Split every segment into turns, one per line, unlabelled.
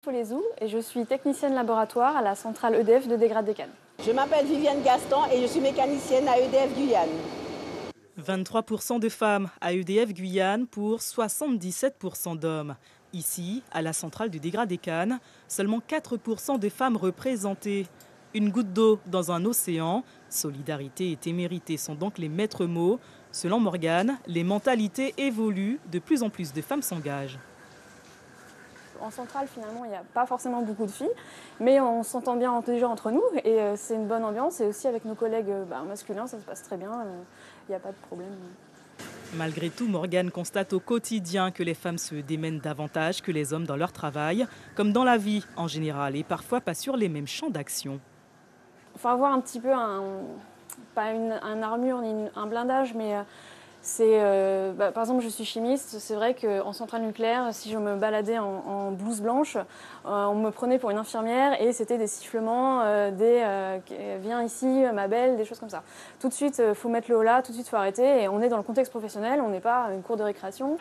Folezou et je suis technicienne laboratoire à la centrale EDF de Degradé-Cannes.
Je m'appelle Viviane Gaston et je suis mécanicienne à EDF Guyane.
23% de femmes à EDF Guyane pour 77% d'hommes. Ici, à la centrale de Degradé-Cannes, seulement 4% de femmes représentées. Une goutte d'eau dans un océan, solidarité et témérité sont donc les maîtres mots. Selon Morgane, les mentalités évoluent, de plus en plus de femmes s'engagent.
En centrale, finalement, il n'y a pas forcément beaucoup de filles, mais on s'entend bien déjà entre nous et c'est une bonne ambiance. Et aussi avec nos collègues masculins, ça se passe très bien, il n'y a pas de problème.
Malgré tout, Morgane constate au quotidien que les femmes se démènent davantage que les hommes dans leur travail, comme dans la vie en général, et parfois pas sur les mêmes champs d'action.
Il faut avoir un petit peu, pas une armure ni un blindage, mais c'est, par exemple, je suis chimiste. C'est vrai qu'en centrale nucléaire, si je me baladais en blouse blanche, on me prenait pour une infirmière et c'était des sifflements, viens ici, ma belle, des choses comme ça. Tout de suite, il faut mettre le holà, tout de suite, il faut arrêter. Et on est dans le contexte professionnel, on n'est pas à une cour de récréation.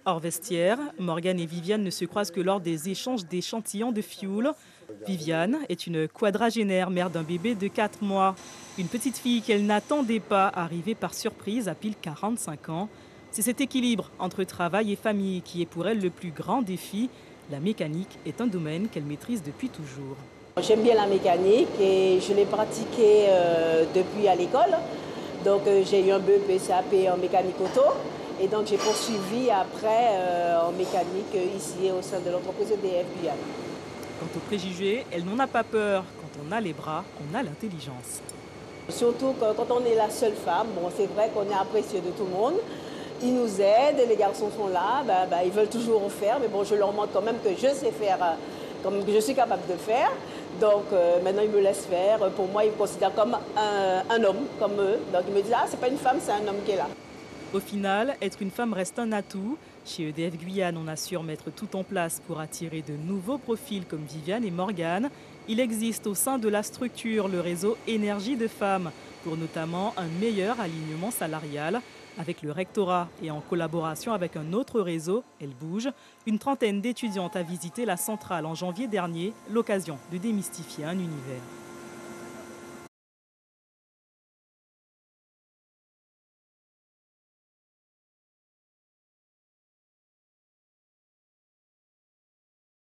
Hors vestiaire, Morgane et Viviane ne se croisent que lors des échanges d'échantillons de fioul. Viviane est une quadragénaire, mère d'un bébé de 4 mois. Une petite fille qu'elle n'attendait pas, arrivée par surprise à pile 45 ans. C'est cet équilibre entre travail et famille qui est pour elle le plus grand défi. La mécanique est un domaine qu'elle maîtrise depuis toujours.
J'aime bien la mécanique et je l'ai pratiquée depuis à l'école. Donc j'ai eu un BEP CAP en mécanique auto. Et donc j'ai poursuivi après en mécanique ici au sein de l'entreprise EDF Guyane.
Quant aux préjugés, elle n'en a pas peur. Quand on a les bras, on a l'intelligence.
Surtout quand on est la seule femme, bon, c'est vrai qu'on est apprécié de tout le monde. Ils nous aident, les garçons sont là, ils veulent toujours en faire, mais bon, je leur montre quand même que je sais faire, comme que je suis capable de faire. Donc maintenant ils me laissent faire. Pour moi, ils me considèrent comme un homme, comme eux. Donc ils me disent, ah, c'est pas une femme, c'est un homme qui est là.
Au final, être une femme reste un atout. Chez EDF Guyane, on assure mettre tout en place pour attirer de nouveaux profils comme Viviane et Morgane. Il existe au sein de la structure le réseau Énergie de femmes pour notamment un meilleur alignement salarial. Avec le rectorat et en collaboration avec un autre réseau, Elle Bouge, une trentaine d'étudiantes a visité la centrale en janvier dernier, l'occasion de démystifier un univers.